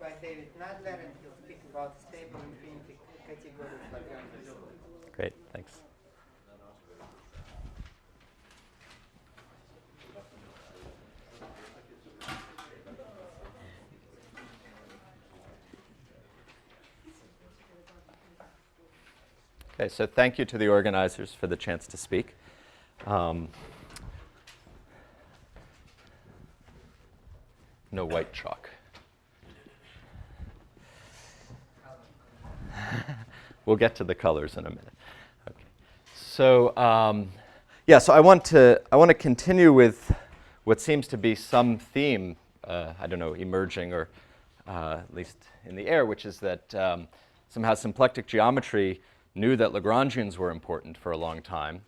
by David Nadler, and he'll speak about stable infinity category of Lagrangian. Great, thanks. Okay, so thank you to the organizers for the chance to speak. No white chalk. We'll get to the colors in a minute. Okay. So so I want to continue with what seems to be some theme, I don't know, emerging or at least in the air, which is that somehow symplectic geometry knew that Lagrangians were important for a long time,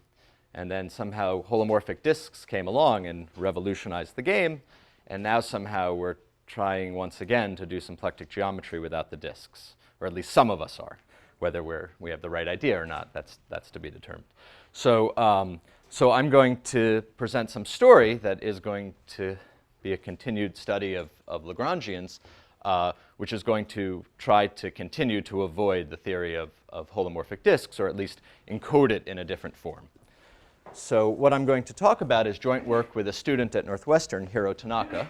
and then somehow holomorphic disks came along and revolutionized the game, and now somehow we're trying once again to do symplectic geometry without the disks, or at least some of us are. Whether we have the right idea or not, that's to be determined. So I'm going to present some story that is going to be a continued study of Lagrangians, which is going to try to continue to avoid the theory of holomorphic disks, or at least encode it in a different form. So what I'm going to talk about is joint work with a student at Northwestern, Hiro Tanaka,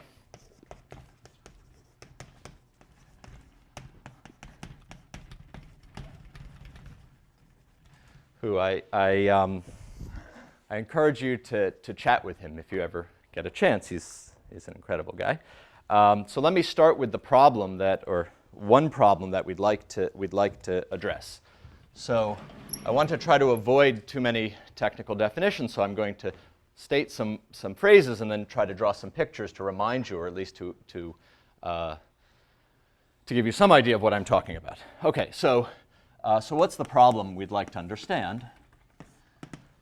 who I encourage you to chat with him if you ever get a chance. He's an incredible guy. So let me start with the problem or one problem that we'd like to address. So I want to try to avoid too many technical definitions, so I'm going to state some phrases and then try to draw some pictures to remind you, or at least to give you some idea of what I'm talking about. Okay, so what's the problem we'd like to understand?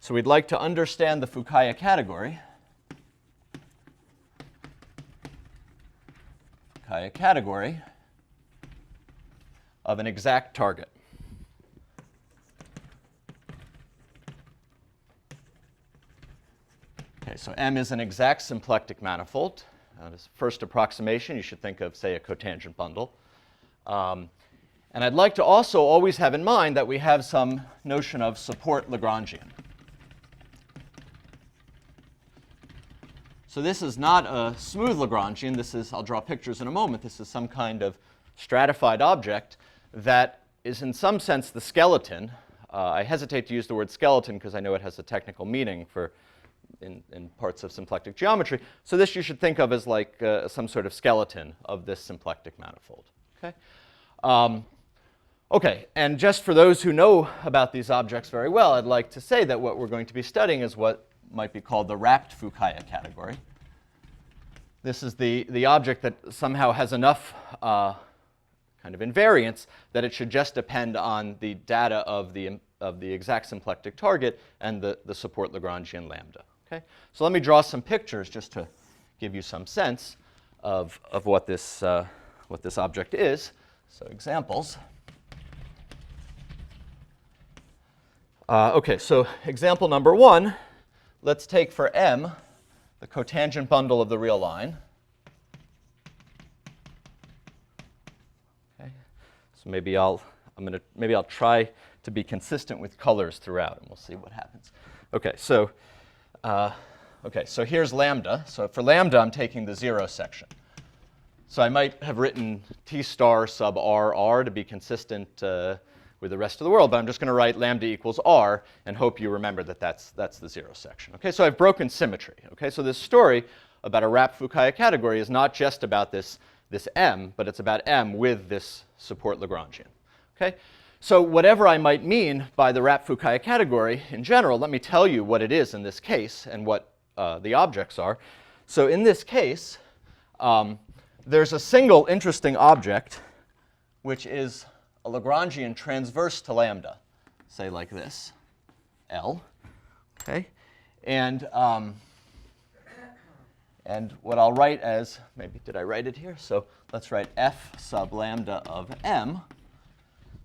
So we'd like to understand the Fukaya category. Fukaya category of an exact target. Okay, so M is an exact symplectic manifold. This first approximation, you should think of, say, a cotangent bundle. And I'd like to also always have in mind that we have some notion of support Lagrangian. So this is not a smooth Lagrangian. This is, I'll draw pictures in a moment, this is some kind of stratified object that is in some sense the skeleton. I hesitate to use the word skeleton because I know it has a technical meaning in parts of symplectic geometry. So this you should think of as like some sort of skeleton of this symplectic manifold. Okay? Okay, and just for those who know about these objects very well, I'd like to say that what we're going to be studying is what might be called the wrapped Fukaya category. This is the object that somehow has enough kind of invariance that it should just depend on the data of the exact symplectic target and the support Lagrangian lambda. Okay? So let me draw some pictures just to give you some sense of what this object is. So examples. Okay, so example number one, let's take for M the cotangent bundle of the real line. Okay, so maybe I'll try to be consistent with colors throughout, and we'll see what happens. Okay, so here's lambda. So for lambda, I'm taking the 0 section. So I might have written T star sub R to be consistent with the rest of the world, but I'm just going to write lambda equals R and hope you remember that that's the 0 section. Okay, so I've broken symmetry. Okay, so this story about a wrapped Fukaya category is not just about this M, but it's about M with this support Lagrangian. Okay, so whatever I might mean by the wrapped Fukaya category in general, let me tell you what it is in this case and what the objects are. So in this case, there's a single interesting object, which is a Lagrangian transverse to lambda, say like this, L. Okay, and what I'll write as, maybe did I write it here? So let's write F sub lambda of M.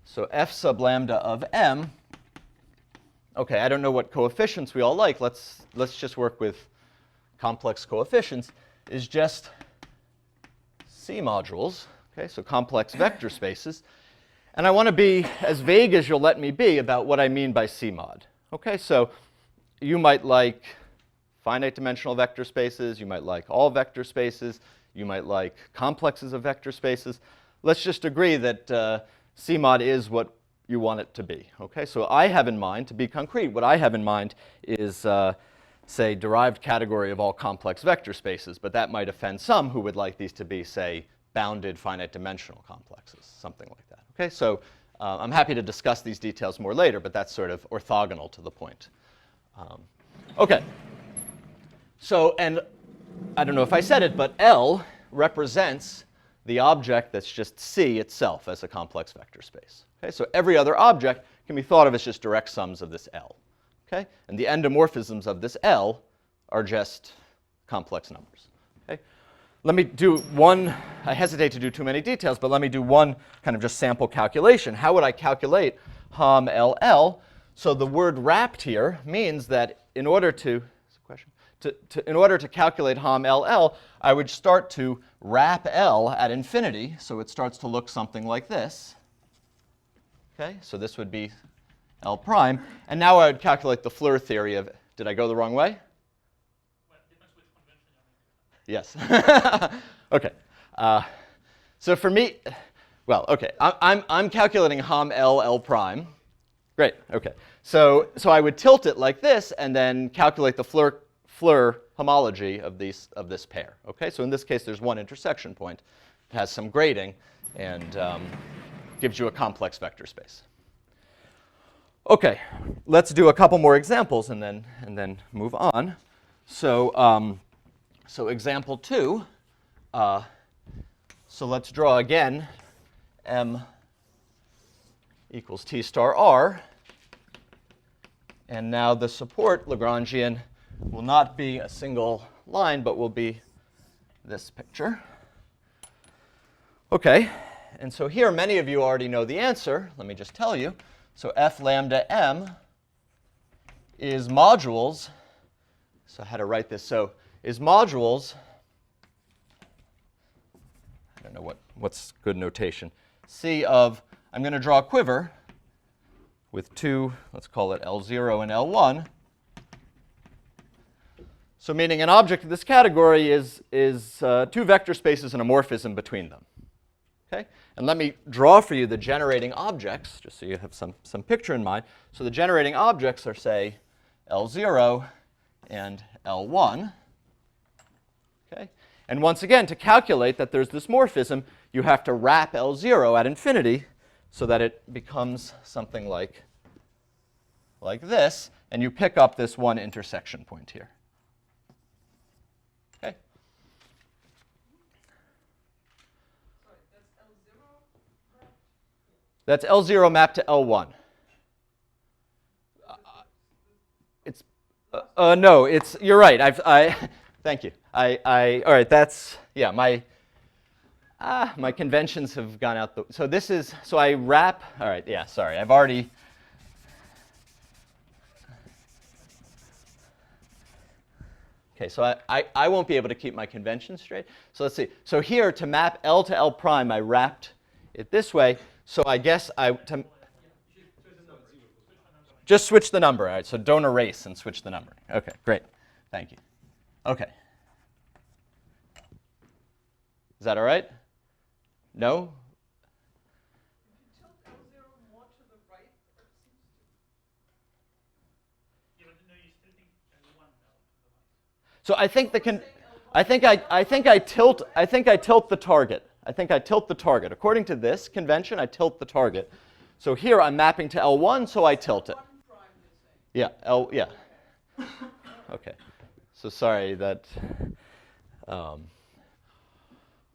So F sub lambda of M. Okay, I don't know what coefficients we all like. Let's just work with complex coefficients. Is just C modules. Okay, so complex vector spaces. And I want to be as vague as you'll let me be about what I mean by C mod. Okay, so you might like finite dimensional vector spaces, you might like all vector spaces, you might like complexes of vector spaces. Let's just agree that C mod is what you want it to be. Okay, so I have in mind, to be concrete, what I have in mind is, say, derived category of all complex vector spaces, but that might offend some who would like these to be, say, bounded finite dimensional complexes, something like that. Okay, so I'm happy to discuss these details more later, but that's sort of orthogonal to the point. Okay, so, and I don't know if I said it, but L represents the object that's just C itself as a complex vector space. Okay, so every other object can be thought of as just direct sums of this L. Okay, and the endomorphisms of this L are just complex numbers. Okay, let me do one, I hesitate to do too many details, but let me do one kind of just sample calculation. How would I calculate HOM LL? So the word wrapped here means that in order to, in order to calculate HOM LL, I would start to wrap L at infinity, so it starts to look something like this. Okay, so this would be L prime, and now I would calculate the Floer theory of, did I go the wrong way? Well, depends which convention you're making. Yes. Okay. So for me, well, okay, I'm calculating HOM L prime. Great. Okay. So I would tilt it like this, and then calculate the Floer homology of this pair. Okay. So in this case, there's one intersection point. It has some grading, and gives you a complex vector space. Okay, let's do a couple more examples and then move on. So so example 2. So let's draw again M equals T star R. And now the support Lagrangian will not be a single line, but will be this picture. Okay. And so here, many of you already know the answer. Let me just tell you. So F lambda M is modules. So how to write this? So is modules, I don't know what's good notation, C of, I'm going to draw a quiver with two, let's call it L0 and L1. So meaning an object of this category is two vector spaces and a morphism between them. Okay? And let me draw for you the generating objects, just so you have some picture in mind. So the generating objects are, say, L0 and L1. Okay? And once again, to calculate that there's this morphism, you have to wrap L0 at infinity so that it becomes something like this, and you pick up this one intersection point here. Okay? That's L0 mapped to L1. It's no, it's, you're right. Thank you. All right, that's, yeah, my conventions have gone out. So this is, so I wrap, all right, yeah, sorry, I've already, okay, so I won't be able to keep my conventions straight. So let's see. So here, to map L to L prime, I wrapped it this way. So I guess just switch the number. All right, so don't erase and switch the number. Okay, great. Thank you. Okay. Is that all right? No? If you tilt L0 more to the right, it seems to. Yeah, but no, you're still thinking L1 now to the right. So I think I think I tilt the target. I think I tilt the target. According to this convention, I tilt the target. So here I'm mapping to L1, so I tilt it. Yeah, yeah. Okay. So sorry that.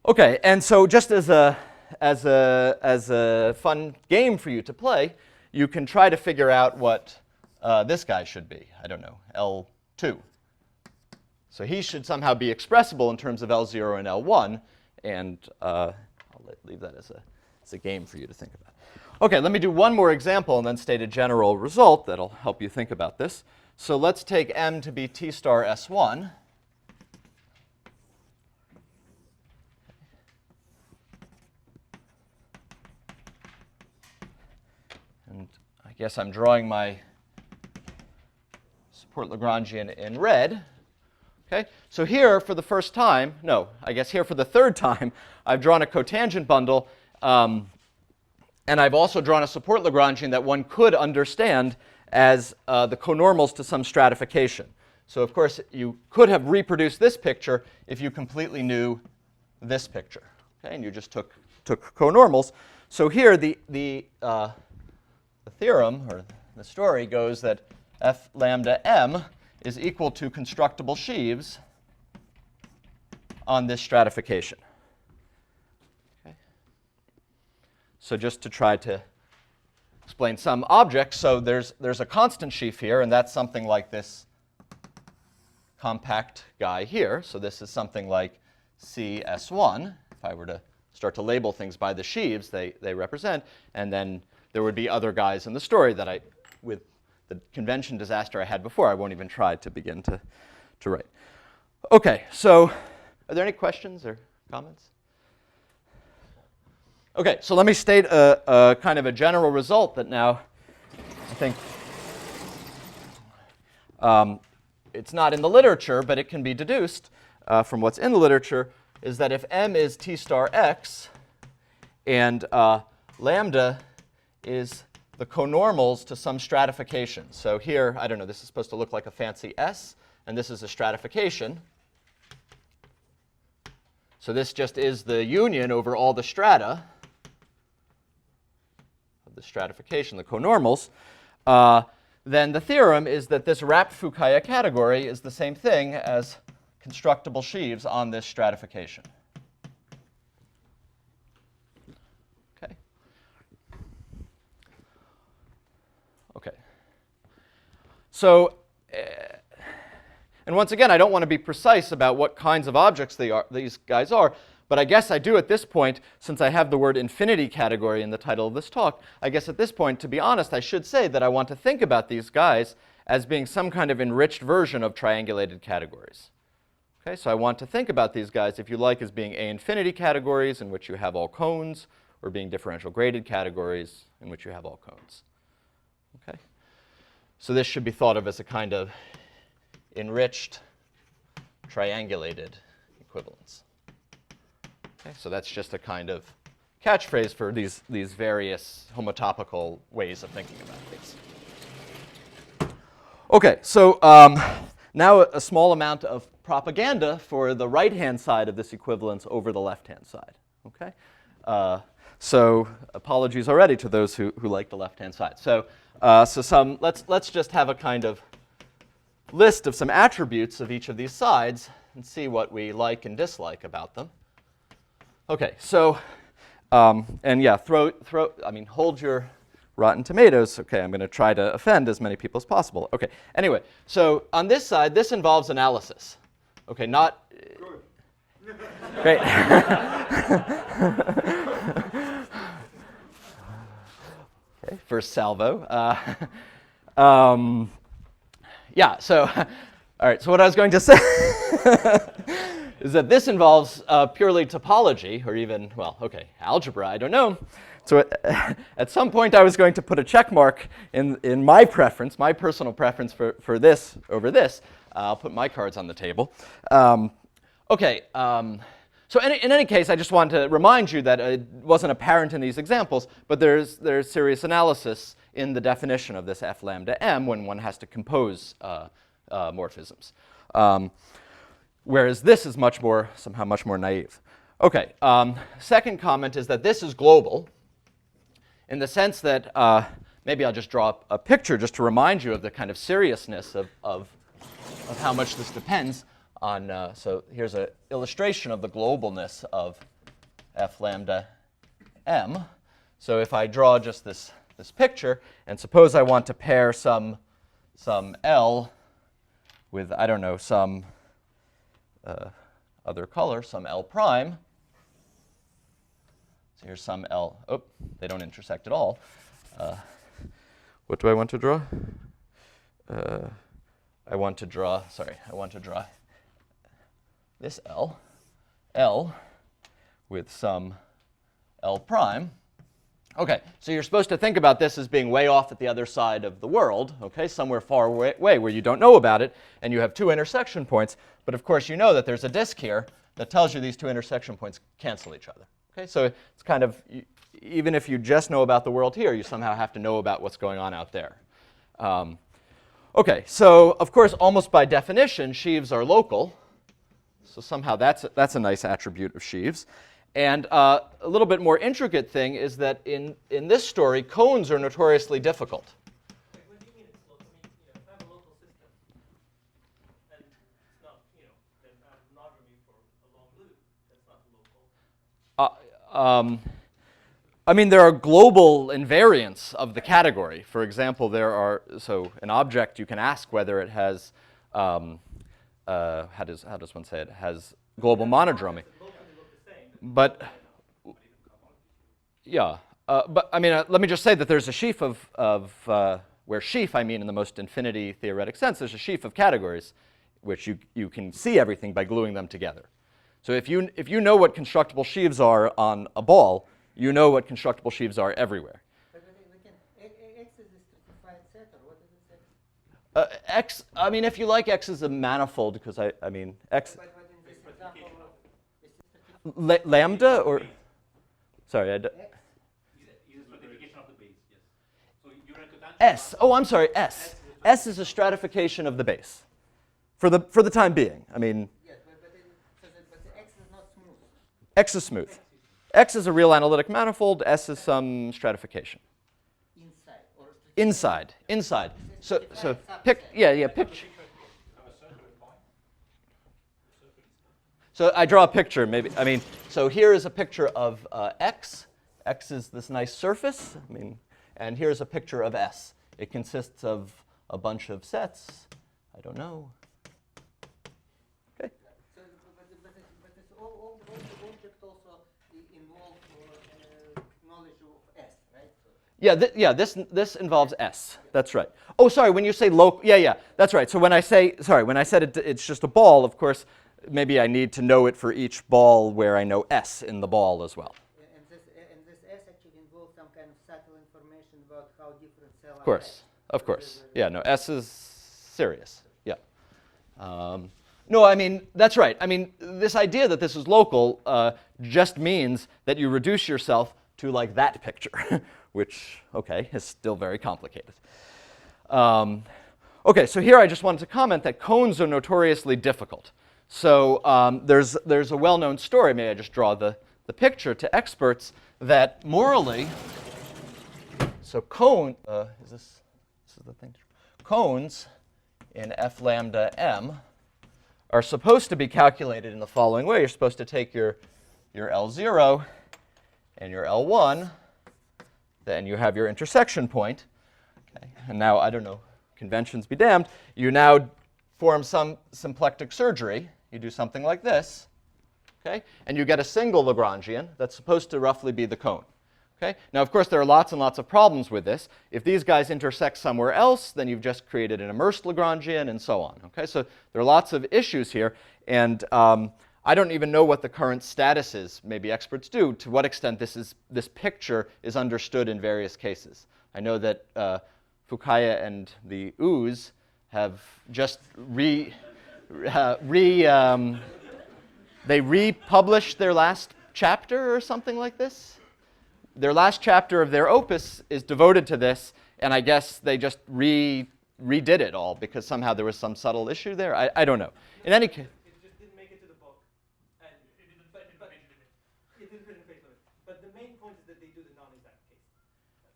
Okay, and so just as a fun game for you to play, you can try to figure out what this guy should be. I don't know, L2. So he should somehow be expressible in terms of L0 and L1, and I'll leave that as a game for you to think about. Okay, let me do one more example and then state a general result that'll help you think about this. So let's take M to be T star S1. guess I'm drawing my support Lagrangian in red. Okay, so here for the first time, no, I guess here for the third time, I've drawn a cotangent bundle, and I've also drawn a support Lagrangian that one could understand as the conormals to some stratification. So of course, you could have reproduced this picture if you completely knew this picture, okay, and you just took conormals. So here the theorem, or the story, goes that f lambda m is equal to constructible sheaves on this stratification. Okay. So just to try to explain some objects, so there's a constant sheaf here, and that's something like this compact guy here. So this is something like CS1. If I were to start to label things by the sheaves they represent, and then there would be other guys in the story that with the convention disaster I had before, I won't even try to begin to write. Okay, so are there any questions or comments? Okay, so let me state a kind of a general result that now I think it's not in the literature, but it can be deduced from what's in the literature, is that if m is t star x and lambda is the conormals to some stratification. So here, I don't know, this is supposed to look like a fancy S, and this is a stratification. So this just is the union over all the strata of the stratification, the conormals. Then the theorem is that this wrapped Fukaya category is the same thing as constructible sheaves on this stratification. Okay. So, and once again, I don't want to be precise about what kinds of objects these guys are, but I guess I do at this point, since I have the word infinity category in the title of this talk, I guess at this point, to be honest, I should say that I want to think about these guys as being some kind of enriched version of triangulated categories. Okay, so I want to think about these guys, if you like, as being A infinity categories in which you have all cones, or being differential graded categories in which you have all cones. Okay. So this should be thought of as a kind of enriched triangulated equivalence. Okay, so that's just a kind of catchphrase for these various homotopical ways of thinking about things. Okay, so now a small amount of propaganda for the right-hand side of this equivalence over the left-hand side. Okay, so apologies already to those who like the left-hand side. So let's just have a kind of list of some attributes of each of these sides and see what we like and dislike about them. Okay, so and yeah, hold your rotten tomatoes. Okay, I'm going to try to offend as many people as possible. Okay, anyway, so on this side, this involves analysis. Okay, not good. Great. Okay, first salvo. Yeah, so, all right, so what I was going to say is that this involves purely topology, or even, well, okay, algebra, I don't know. So at some point I was going to put a check mark in my preference, my personal preference for this over this. I'll put my cards on the table. Okay, so in any case, I just want to remind you that it wasn't apparent in these examples, but there's serious analysis in the definition of this f lambda m when one has to compose morphisms. Whereas this is somehow much more naive. Okay, second comment is that this is global in the sense that, maybe I'll just draw a picture just to remind you of the kind of seriousness of how much this depends on, so here's an illustration of the globalness of f lambda m. So if I draw just this picture, and suppose I want to pair some L with, I don't know, some other color, some L prime. So here's some L. Oh, they don't intersect at all. What do I want to draw? I want to draw this L with some L prime. Okay, so you're supposed to think about this as being way off at the other side of the world, okay, somewhere far away where you don't know about it, and you have two intersection points. But of course, you know that there's a disk here that tells you these two intersection points cancel each other. Okay, so it's kind of, even if you just know about the world here, you somehow have to know about what's going on out there. Okay, so of course, almost by definition, sheaves are local. So somehow that's a nice attribute of sheaves. And a little bit more intricate thing is that in this story, cones are notoriously difficult. What do you mean it's local? I mean, if I have a local system, and it's not, then I have monogamy for a long loop, that's not local. I mean, there are global invariants of the category. For example, so an object, you can ask whether it has, how does one say it, has global monodromy. But, yeah, but I mean, let me just say that there's a sheaf where sheaf, I mean in the most infinity theoretic sense, there's a sheaf of categories which you can see everything by gluing them together. So if you know what constructible sheaves are on a ball, you know what constructible sheaves are everywhere. But again, X is a stratified set, or what is it? X, I mean, if you like, X is a manifold, because I mean, X. But in this example, Lambda, or, sorry, Is a stratification of the base, yes. So you're at the S. Oh, I'm sorry, S. S is a stratification of the base, for the time being. I mean, yes, but the X is not smooth. X is smooth. X is a real analytic manifold. S is some stratification. Inside. Inside. So Subset. picture. So I draw a picture, maybe. I mean, so here is a picture of X. X is this nice surface. I mean, and here's a picture of S. It consists of a bunch of sets. I don't know. Okay. So, but it's all the object also involve knowledge of S, right? So This involves S. That's right. Oh, sorry. When you say local, that's right. So when I said it's just a ball, of course, maybe I need to know it for each ball where I know S in the ball as well. And this S actually involves some kind of subtle information about how different cells Of course. Of course. Yeah, no, S is serious. Yeah. No, I mean, that's right. I mean, this idea that this is local just means that you reduce yourself to like that picture, which, okay, is still very complicated. Okay, so here I just wanted to comment that cones are notoriously difficult. So there's a well-known story, may I just draw the picture to experts, that morally, so is this the thing? Cones in F lambda M are supposed to be calculated in the following way. You're supposed to take your L0 and your L1, then you have your intersection point. Okay. And now, I don't know, conventions be damned, you now form some symplectic surgery. You do something like this, okay? And you get a single Lagrangian that's supposed to roughly be the cone. Okay? Now, of course, there are lots and lots of problems with this. If these guys intersect somewhere else, then you've just created an immersed Lagrangian and so on. Okay? So there are lots of issues here. And I don't even know what the current status is. Maybe experts do. To what extent this picture is understood in various cases. I know that Fukaya and the Ooze have just they republished their last chapter or something like this. Their last chapter of their opus is devoted to this, and I guess they just redid it all because somehow there was some subtle issue there. I don't know. In any case, It just didn't make it to the book, and it didn't fit in face of it. But the main point is that they do the non-exact case.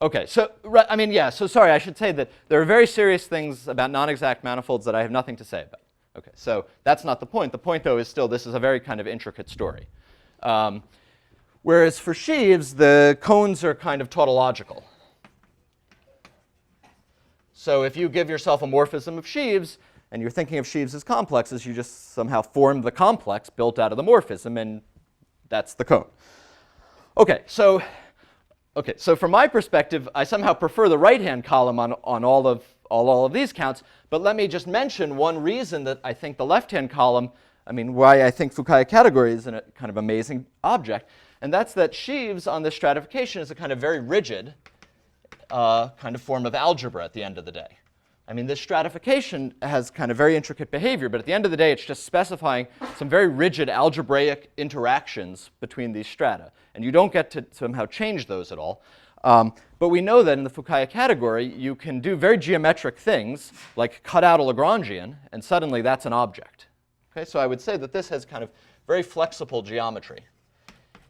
okay, so I mean, yeah. So sorry, I should say that there are very serious things about non-exact manifolds that I have nothing to say about. Okay, so that's not the point. The point, though, is still this is a very kind of intricate story. Whereas for sheaves, the cones are kind of tautological. So if you give yourself a morphism of sheaves, and you're thinking of sheaves as complexes, you just somehow form the complex built out of the morphism, and that's the cone. Okay, so from my perspective, I somehow prefer the right-hand column on all of these counts, but let me just mention one reason that I think the left-hand column, I mean, why I think Fukaya category is a kind of amazing object. and that's that sheaves on this stratification is a kind of very rigid kind of form of algebra at the end of the day. I mean, this stratification has kind of very intricate behavior, but at the end of the day, it's just specifying some very rigid algebraic interactions between these strata. And you don't get to somehow change those at all. But we know that in the Fukaya category, you can do very geometric things, like cut out a Lagrangian, and suddenly that's an object. Okay, so I would say that this has kind of very flexible geometry.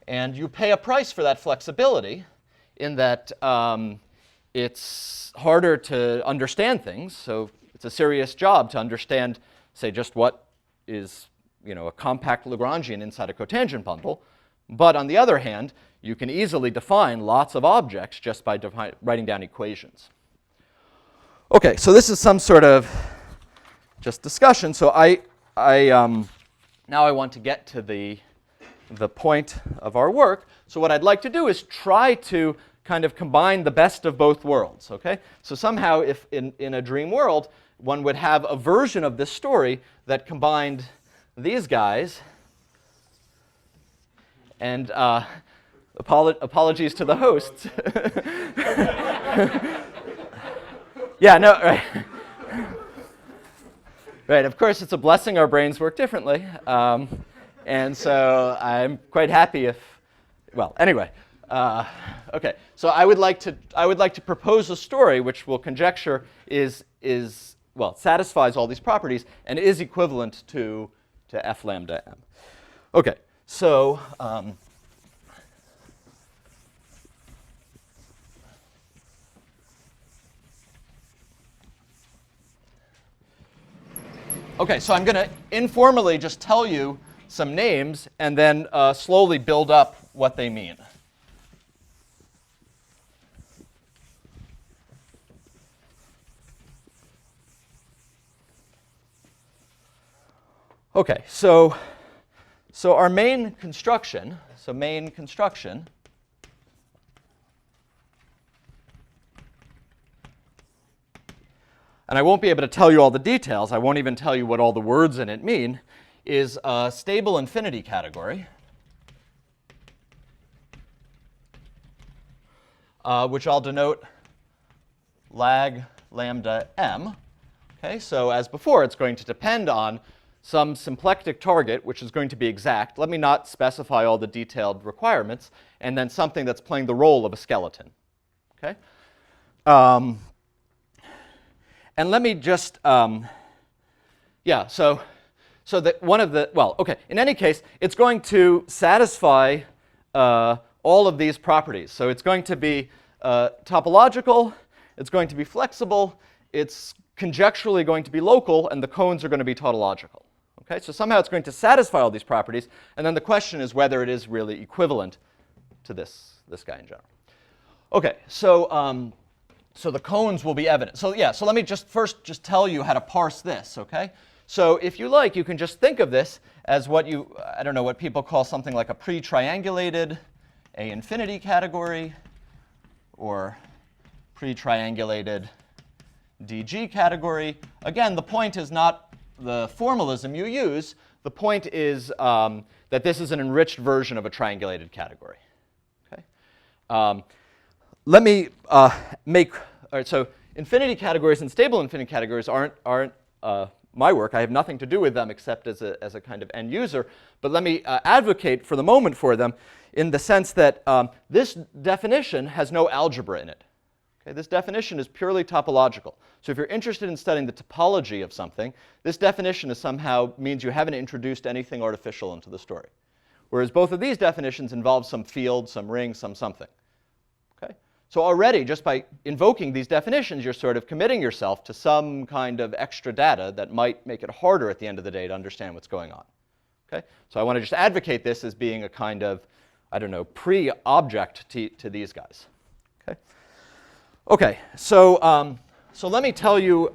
And you pay a price for that flexibility in that it's harder to understand things. So it's a serious job to understand, say, just what is, a compact Lagrangian inside a cotangent bundle. But on the other hand, you can easily define lots of objects just by writing down equations. Okay, so this is some sort of just discussion. So now I want to get to the point of our work. So what I'd like to do is try to kind of combine the best of both worlds, okay? So somehow if in a dream world, one would have a version of this story that combined these guys and apologies to the hosts. Yeah, no, right. Right, of course, it's a blessing our brains work differently. And so I'm quite happy if, well, anyway. Okay, so I would like to propose a story which we'll conjecture satisfies all these properties and is equivalent to f lambda m. Okay, so so I'm going to informally just tell you some names and then slowly build up what they mean. Okay, so our main construction, and I won't be able to tell you all the details, I won't even tell you what all the words in it mean, is a stable infinity category, which I'll denote lag lambda m. Okay, so as before, it's going to depend on some symplectic target, which is going to be exact. Let me not specify all the detailed requirements, and then something that's playing the role of a skeleton. Okay? And let me just, so that one of the, in any case, it's going to satisfy all of these properties. So it's going to be topological, it's going to be flexible, it's conjecturally going to be local, and the cones are going to be tautological. Okay, so somehow it's going to satisfy all these properties, and then the question is whether it is really equivalent to this guy in general. Okay, so so the cones will be evident. So yeah, so let me first tell you how to parse this. Okay, so if you like, you can just think of this as what I don't know, what people call something like a pre-triangulated A infinity category, or pre-triangulated DG category. Again, the point is not the formalism you use. The point is that this is an enriched version of a triangulated category. Okay. Let me make, all right, so infinity categories and stable infinity categories aren't my work. I have nothing to do with them except as a kind of end user. But let me advocate for the moment for them in the sense that this definition has no algebra in it. Okay, this definition is purely topological. So if you're interested in studying the topology of something, this definition somehow means you haven't introduced anything artificial into the story. Whereas both of these definitions involve some field, some ring, some something. Okay? So already, just by invoking these definitions, you're sort of committing yourself to some kind of extra data that might make it harder at the end of the day to understand what's going on. Okay? So I want to just advocate this as being a kind of, I don't know, pre-object to these guys. Okay? Okay, so let me tell you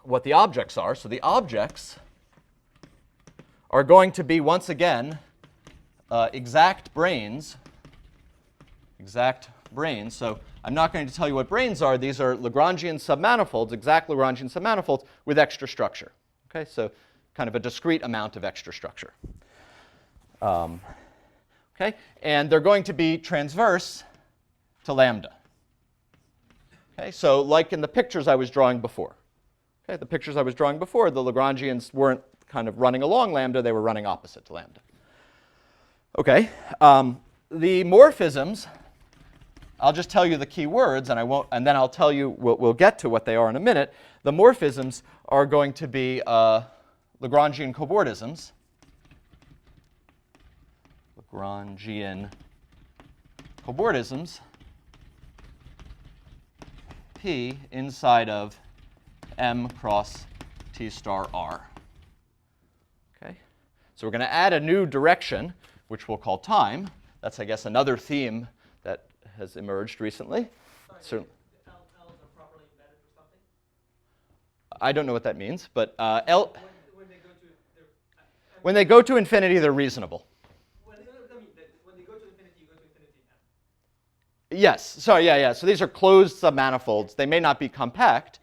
what the objects are. So the objects are going to be, once again, exact branes. So I'm not going to tell you what branes are. These are Lagrangian submanifolds, exact Lagrangian submanifolds with extra structure. Okay, so kind of a discrete amount of extra structure. Okay? And they're going to be transverse to lambda. Okay? So like in the pictures I was drawing before. Okay? The pictures I was drawing before, the Lagrangians weren't kind of running along lambda, they were running opposite to lambda. Okay? The morphisms, I'll just tell you the key words, and then I'll tell you, we'll get to what they are in a minute. The morphisms are going to be Lagrangian cobordisms. Lagrangian cobordisms. P inside of M cross T star R. Okay? So we're going to add a new direction, which we'll call time. That's, I guess, another theme that has emerged recently. Sorry, L's are properly embedded or something? I don't know what that means, but L. When they go to their, When they go to infinity, they're reasonable. when they go to infinity, you go to infinity M. Yes. Sorry. Yeah. So these are closed submanifolds. They may not be compact.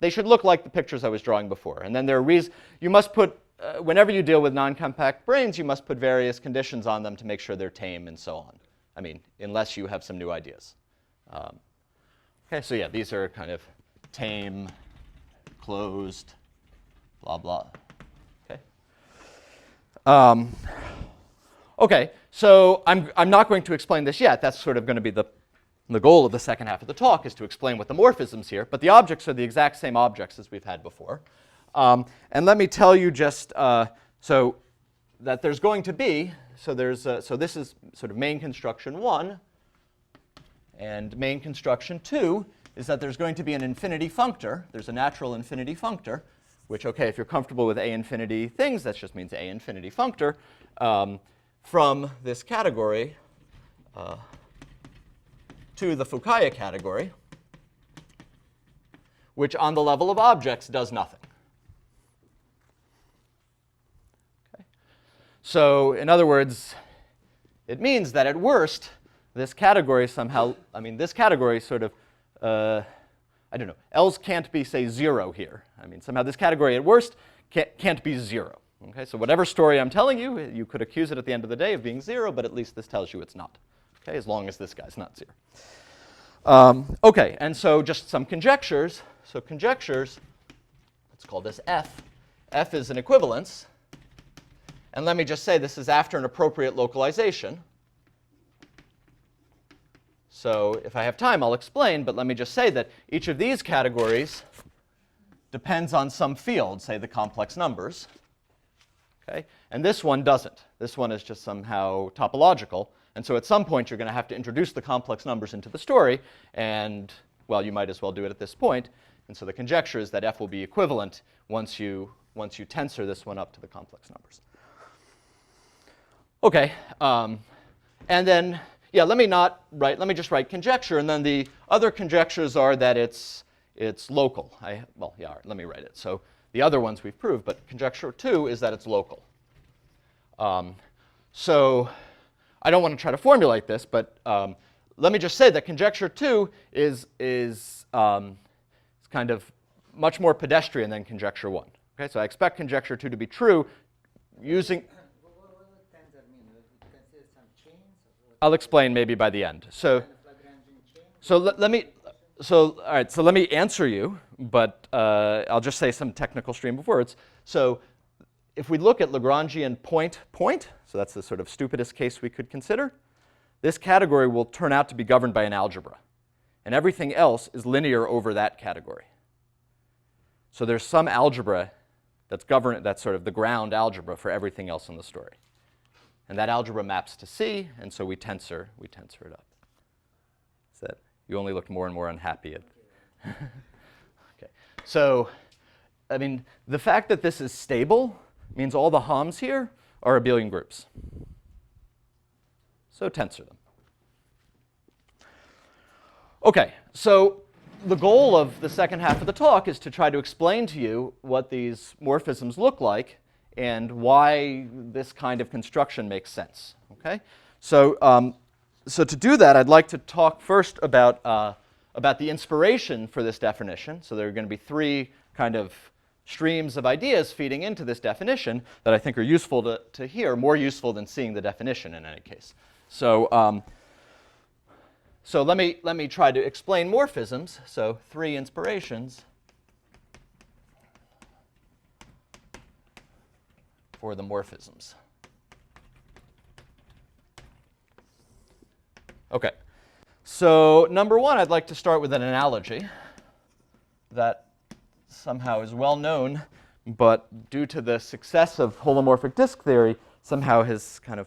They should look like the pictures I was drawing before. And then there are you must put whenever you deal with non-compact branes, you must put various conditions on them to make sure they're tame and so on. I mean, unless you have some new ideas. Okay, so yeah, these are kind of tame, closed, blah, blah. Okay. Okay, so I'm not going to explain this yet. That's sort of going to be the goal of the second half of the talk, is to explain what the morphisms here. But the objects are the exact same objects as we've had before. And let me tell you just so that there's going to be, so this is sort of main construction 1. And main construction 2 is that there's going to be an infinity functor. There's a natural infinity functor, which, okay, if you're comfortable with A infinity things, that just means A infinity functor from this category to the Fukaya category, which on the level of objects does nothing. So in other words, it means that at worst, this category somehow, this category sort of, I don't know, L's can't be, say, 0 here. Somehow this category at worst can't be 0. Okay, so whatever story I'm telling you, you could accuse it at the end of the day of being 0, but at least this tells you it's not. Okay, as long as this guy's not 0. Okay, and so just some conjectures. So conjectures, let's call this F. F is an equivalence. And let me just say this is after an appropriate localization. So if I have time, I'll explain, but let me just say that each of these categories depends on some field, say the complex numbers. Okay? And this one doesn't. This one is just somehow topological. And so at some point, you're going to have to introduce the complex numbers into the story. And, well, you might as well do it at this point. And so the conjecture is that F will be equivalent once you tensor this one up to the complex numbers. Okay, and then, yeah, let me just write conjecture, and then the other conjectures are that it's local. All right, let me write it. So the other ones we've proved, but conjecture 2 is that it's local. So I don't want to try to formulate this, but let me just say that conjecture 2 is kind of much more pedestrian than conjecture 1. Okay, so I expect conjecture 2 to be true using... I'll explain maybe by the end. So let me answer you, but I'll just say some technical stream of words. So if we look at Lagrangian point, so that's the sort of stupidest case we could consider, this category will turn out to be governed by an algebra. And everything else is linear over that category. So there's some algebra that's sort of the ground algebra for everything else in the story. And that algebra maps to C, and so we tensor it up. So that you only looked more and more unhappy at. Okay. So, the fact that this is stable means all the Hams here are abelian groups. So tensor them. Okay, so the goal of the second half of the talk is to try to explain to you what these morphisms look like and why this kind of construction makes sense. Okay, so to do that, I'd like to talk first about the inspiration for this definition. So there are going to be 3 kind of streams of ideas feeding into this definition that I think are useful to hear, more useful than seeing the definition in any case. So, so let me try to explain morphisms. So 3 inspirations for the morphisms. Okay. So number 1, I'd like to start with an analogy that somehow is well known, but due to the success of holomorphic disk theory, somehow has kind of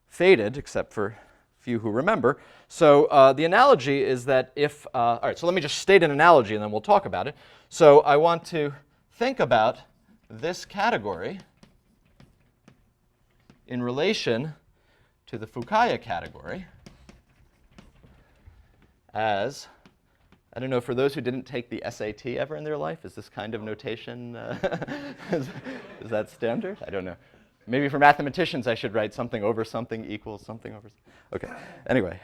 faded, except for a few who remember. So the analogy is that if, all right, so let me just state an analogy and then we'll talk about it. So I want to think about this category in relation to the Fukaya category as, I don't know, for those who didn't take the SAT ever in their life, is this kind of notation, is that standard? I don't know. Maybe for mathematicians I should write something over something equals something over. Okay, anyway,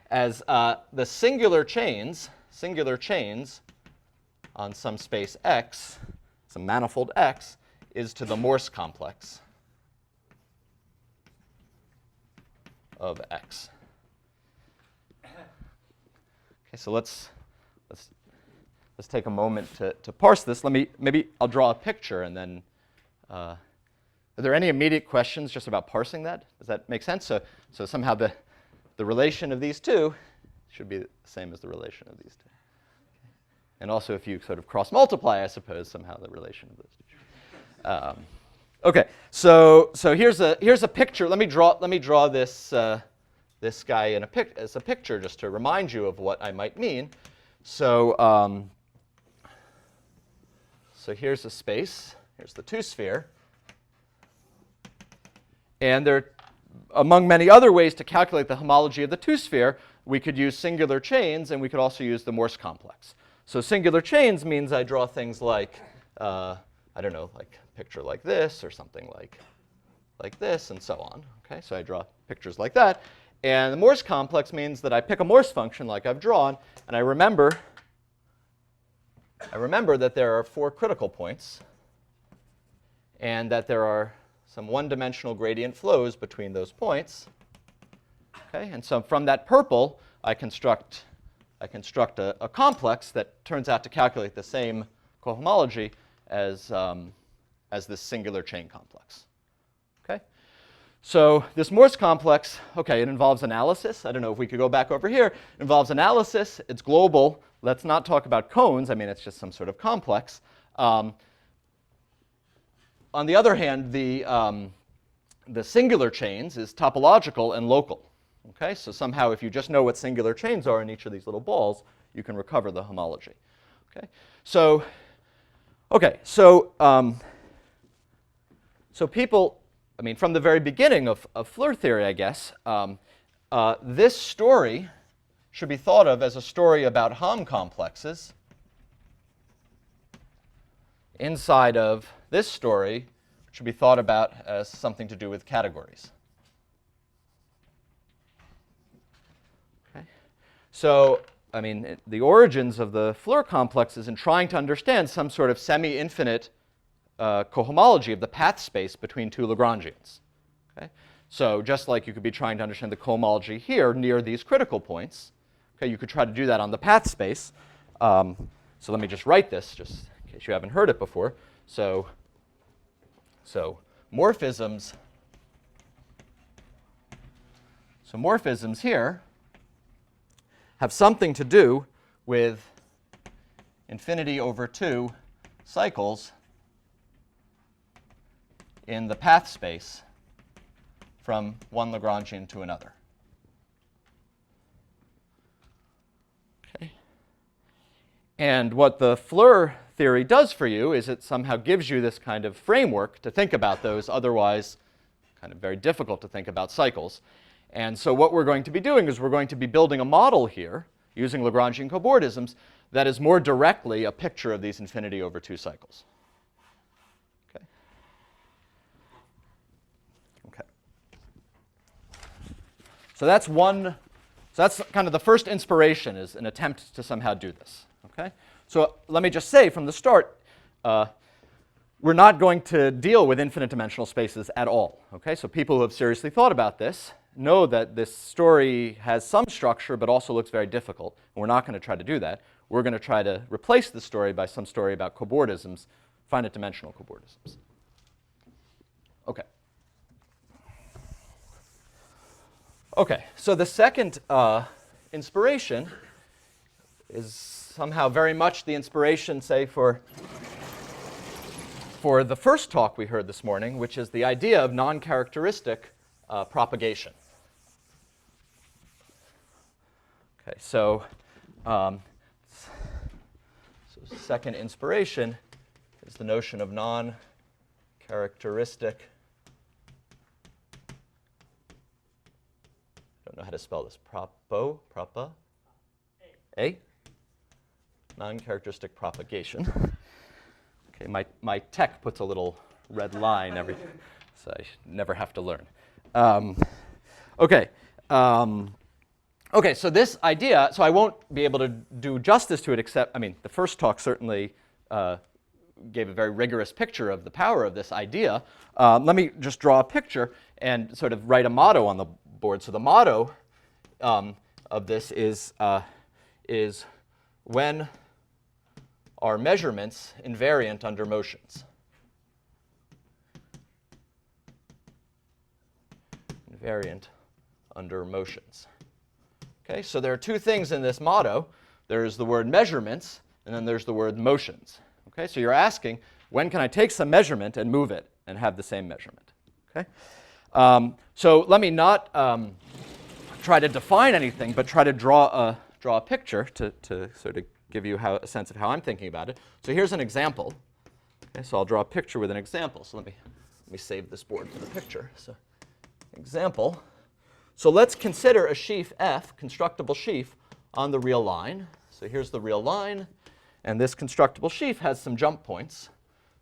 as the singular chains on some space X, some manifold X, is to the Morse complex of X. Okay, so let's take a moment to parse this. Maybe I'll draw a picture and then, are there any immediate questions just about parsing that? Does that make sense? So somehow the relation of these two should be the same as the relation of these two. And also if you sort of cross multiply, I suppose, somehow the relation of those two. Okay, so here's a picture. Let me draw this this guy as a picture just to remind you of what I might mean. So so here's a space. Here's the 2-sphere. And there, among many other ways to calculate the homology of the 2-sphere, we could use singular chains, and we could also use the Morse complex. So singular chains means I draw things like, I don't know, like a picture like this or something like this and so on. Okay, so I draw pictures like that. And the Morse complex means that I pick a Morse function like I've drawn, and I remember that there are 4 critical points, and that there are some one-dimensional gradient flows between those points. Okay, and so from that purple, I construct a complex that turns out to calculate the same cohomology as this singular chain complex. Okay, so this Morse complex, okay, it involves analysis. I don't know if we could go back over here. It involves analysis. It's global. Let's not talk about cones. I mean, it's just some sort of complex. On the other hand, the singular chains is topological and local. Okay, so somehow if you just know what singular chains are in each of these little balls, you can recover the homology. Okay, so people, I mean, from the very beginning of Floer theory, I guess, this story should be thought of as a story about Hom complexes. Inside of this story should be thought about as something to do with categories. Okay. So, I mean, the origins of the Floer complex is in trying to understand some sort of semi-infinite cohomology of the path space between 2 Lagrangians. Okay? So just like you could be trying to understand the cohomology here near these critical points, okay, you could try to do that on the path space. So let me just write this, just in case you haven't heard it before. So morphisms. So morphisms here have something to do with infinity over 2 cycles in the path space from one Lagrangian to another. Okay. And what the Floer theory does for you is it somehow gives you this kind of framework to think about those otherwise kind of very difficult to think about cycles. And so what we're going to be doing is we're going to be building a model here using Lagrangian cobordisms that is more directly a picture of these infinity over 2 cycles. Okay. Okay. So that's one. So that's kind of the first inspiration, is an attempt to somehow do this. Okay. So let me just say from the start, we're not going to deal with infinite dimensional spaces at all. Okay, so people who have seriously thought about this know that this story has some structure but also looks very difficult. And we're not going to try to do that. We're going to try to replace the story by some story about cobordisms, finite dimensional cobordisms. Okay. Okay, so the second inspiration is somehow very much the inspiration, say, for the first talk we heard this morning, which is the idea of non-characteristic propagation. Okay, so second inspiration is the notion of non-characteristic. I don't know how to spell this. Propa? A? Non-characteristic propagation. Okay, my tech puts a little red line every, so I never have to learn. Okay. Okay, so this idea, so I won't be able to do justice to it except, I mean, the first talk certainly gave a very rigorous picture of the power of this idea. Let me just draw a picture and sort of write a motto on the board. So the motto of this is when are measurements invariant under motions? Invariant under motions. Okay, so there are two things in this motto. There's the word measurements, and then there's the word motions. Okay, so you're asking, when can I take some measurement and move it and have the same measurement? Okay, so let me not try to define anything, but try to draw a picture to sort of give you a sense of how I'm thinking about it. So here's an example. Okay, so I'll draw a picture with an example. So let me save this board for the picture. So example. So let's consider a sheaf F, constructible sheaf, on the real line. So here's the real line, and this constructible sheaf has some jump points,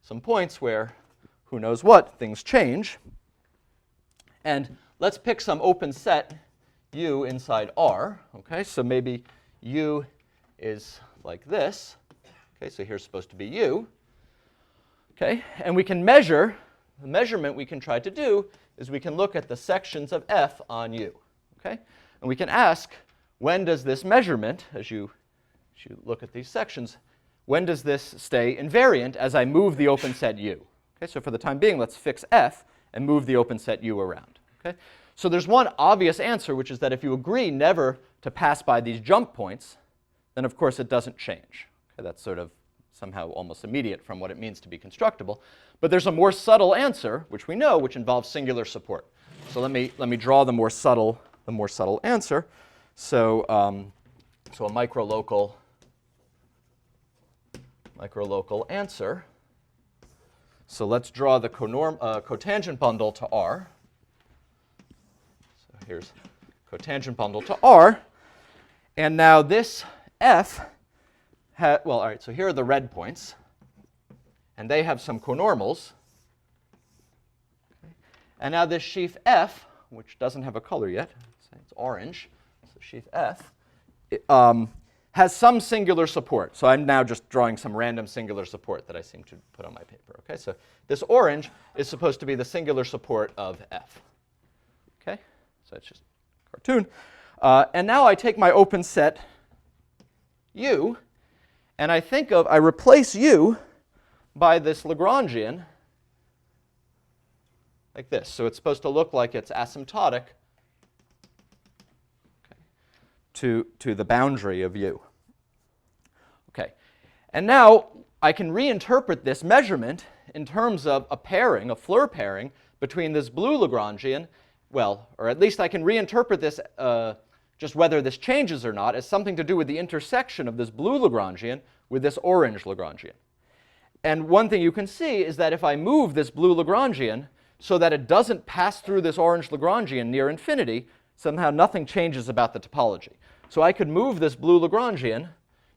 some points where, who knows what, things change. And let's pick some open set U inside R. Okay, so maybe U is like this. Okay, so here's supposed to be U. Okay, and we can measure, the measurement we can try to do is we can look at the sections of F on U. Okay, and we can ask, when does this measurement, as you look at these sections, when does this stay invariant as I move the open set U? Okay, so for the time being, let's fix F and move the open set U around. Okay, so there's one obvious answer, which is that if you agree never to pass by these jump points, then of course it doesn't change. Okay, that's sort of somehow almost immediate from what it means to be constructible. But there's a more subtle answer, which we know, which involves singular support. So let me draw the more subtle answer. So so a microlocal answer. So let's draw the cotangent bundle to R. So here's cotangent bundle to R. And now this F, well, all right, so here are the red points. And they have some conormals. Okay. And now this sheaf F, which doesn't have a color yet, so it's orange, so sheaf F, has some singular support. So I'm now just drawing some random singular support that I seem to put on my paper. Okay, so this orange is supposed to be the singular support of F. Okay, so it's just a cartoon. And now I take my open set U, and I replace U by this Lagrangian like this. So it's supposed to look like it's asymptotic to the boundary of U. Okay, and now I can reinterpret this measurement in terms of a pairing, a Floer pairing, between this blue Lagrangian, well, or at least I can reinterpret this, just whether this changes or not, as something to do with the intersection of this blue Lagrangian with this orange Lagrangian. And one thing you can see is that if I move this blue Lagrangian so that it doesn't pass through this orange Lagrangian near infinity, somehow nothing changes about the topology. So I could move this blue Lagrangian.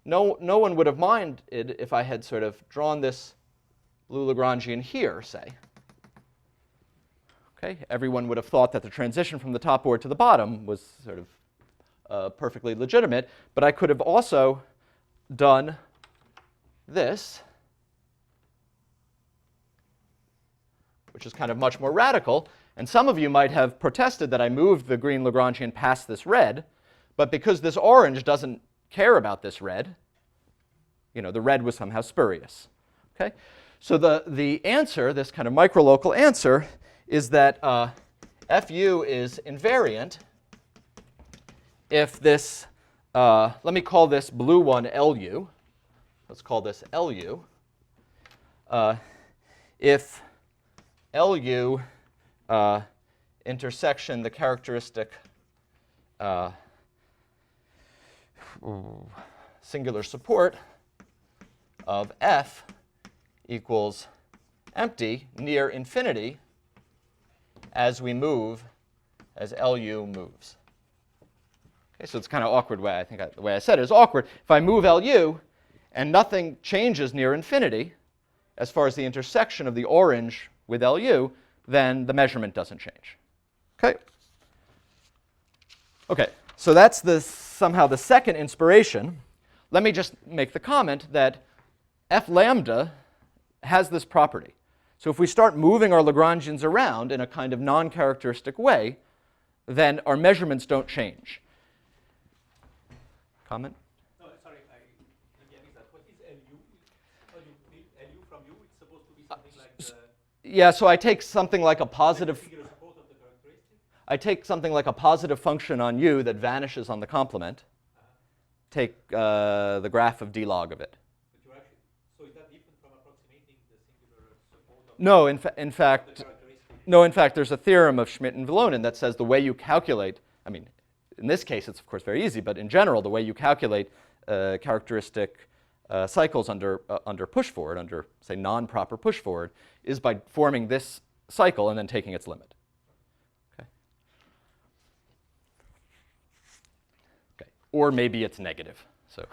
No one would have minded if I had sort of drawn this blue Lagrangian here, say. Okay, everyone would have thought that the transition from the top board to the bottom was sort of perfectly legitimate, but I could have also done this which is kind of much more radical. And some of you might have protested that I moved the green Lagrangian past this red, but because this orange doesn't care about this red, the red was somehow spurious. Okay? So the answer, this kind of microlocal answer, is that FU is invariant if this, let me call this blue one LU. Let's call this LU. If LU intersection the characteristic singular support of F equals empty near infinity as we move, as LU moves. Okay, so it's kind of awkward way. I think the way I said it is awkward. If I move LU and nothing changes near infinity as far as the intersection of the orange with LU, then the measurement doesn't change. Okay? Okay, so that's somehow the second inspiration. Let me just make the comment that F lambda has this property. So if we start moving our Lagrangians around in a kind of non-characteristic way, then our measurements don't change. Comment? No, sorry, again, is that what is LU? When you read LU from U, it's supposed to be something like the Yeah, so I take something like a positive. singular support of the characteristic. I take something like a positive function on U that vanishes on the complement. Take the graph of d log of it. But you're actually, so is that different from approximating the singular support of No, in the fact, characteristic? no. In fact, there's a theorem of Schmidt and Valonin that says the way you calculate. I mean, in this case, it's of course very easy, but in general, the way you calculate characteristic cycles under push forward, under say non-proper push forward, is by forming this cycle and then taking its limit. Okay. Okay. Or maybe it's negative. So.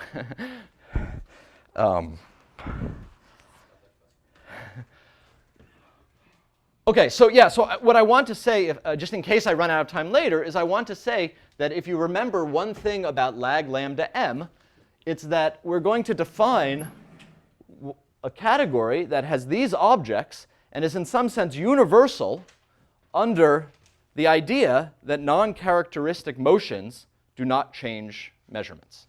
Okay, so yeah, so what I want to say, just in case I run out of time later, is I want to say that if you remember one thing about lag lambda m, it's that we're going to define a category that has these objects and is in some sense universal under the idea that non-characteristic motions do not change measurements.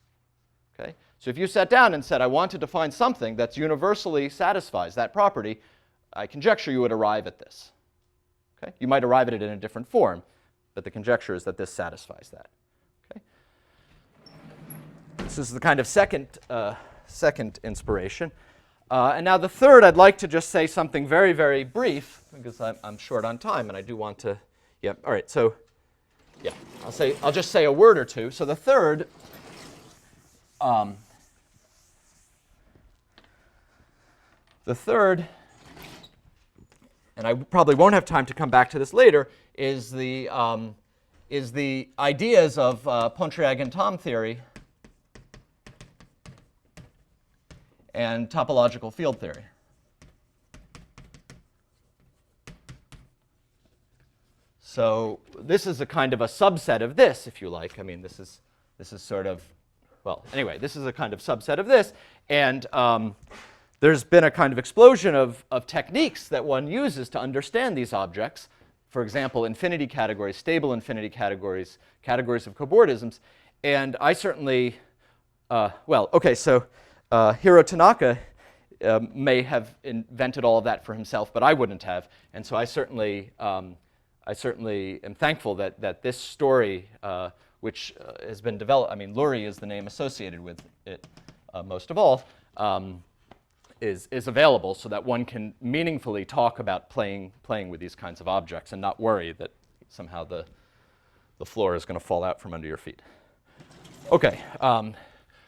Okay? So if you sat down and said, I want to define something that universally satisfies that property, I conjecture you would arrive at this. Okay? You might arrive at it in a different form, but the conjecture is that this satisfies that. Okay? This is the kind of second inspiration. And now the third, I'd like to just say something very, very brief, because I'm short on time, and I do want to. Yeah. All right. So, yeah, I'll just say a word or two. So the third. And I probably won't have time to come back to this later, is the ideas of Pontryagin and Thom theory and topological field theory. So this is a kind of a subset of this, if you like. I mean, this is sort of, well, anyway, this is a kind of subset of this, and there's been a kind of explosion of techniques that one uses to understand these objects. For example, infinity categories, stable infinity categories, categories of cobordisms. And I certainly, well, okay, so Hiro Tanaka may have invented all of that for himself, but I wouldn't have. And so I certainly am thankful that this story, which has been developed, I mean, Lurie is the name associated with it most of all, is available so that one can meaningfully talk about playing with these kinds of objects and not worry that somehow the floor is going to fall out from under your feet. Okay,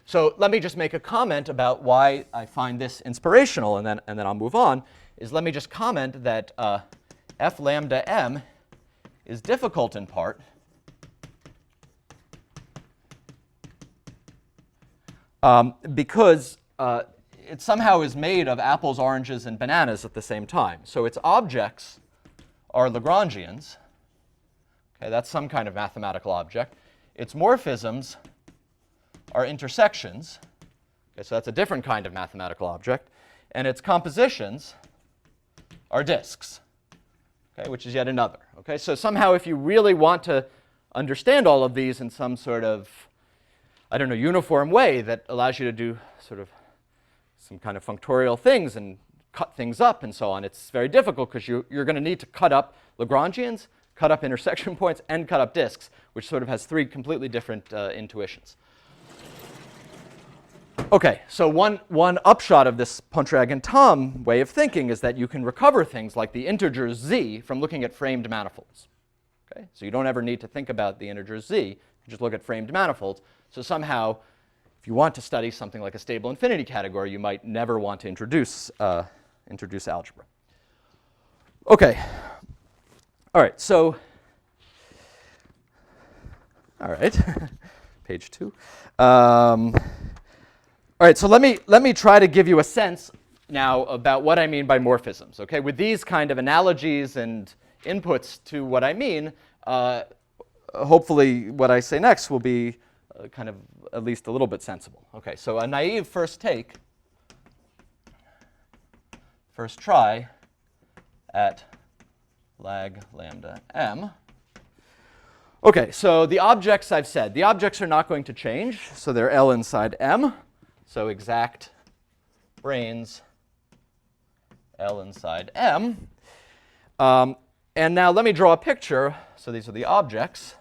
so let me just make a comment about why I find this inspirational, and then I'll move on. Let me just comment that F lambda m is difficult in part because it somehow is made of apples, oranges, and bananas at the same time. So its objects are Lagrangians. Okay, that's some kind of mathematical object. Its morphisms are intersections. Okay, so that's a different kind of mathematical object. And its compositions are disks. okay, which is yet another. Okay, so somehow if you really want to understand all of these in some sort of, I don't know, uniform way that allows you to do sort of some kind of functorial things and cut things up and so on, it's very difficult because you're going to need to cut up Lagrangians, cut up intersection points, and cut up disks, which sort of has three completely different intuitions. Okay, so one upshot of this Pontryagin-Thom way of thinking is that you can recover things like the integer z from looking at framed manifolds. Okay, so you don't ever need to think about the integer z, you just look at framed manifolds. So somehow, if you want to study something like a stable infinity category, you might never want to introduce algebra. Okay, all right, so, all right, page 2. All right, so let me try to give you a sense now about what I mean by morphisms. Okay, with these kind of analogies and inputs to what I mean, hopefully what I say next will be kind of at least a little bit sensible. Okay, so a naive first try at lag lambda m. Okay, so the objects I've said, the objects are not going to change, so they're L inside M. So exact branes L inside M. And now let me draw a picture. So these are the objects.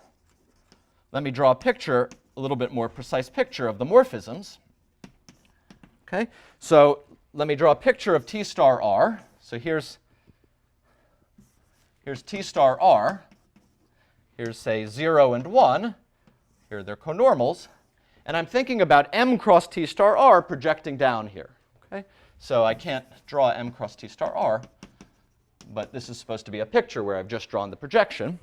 Let me draw a picture, a little bit more precise picture of the morphisms. Okay, so let me draw a picture of T star R. So here's T star R. Here's, say, 0 and 1. Here are their conormals. And I'm thinking about M cross T star R projecting down here. Okay? So I can't draw M cross T star R, but this is supposed to be a picture where I've just drawn the projection.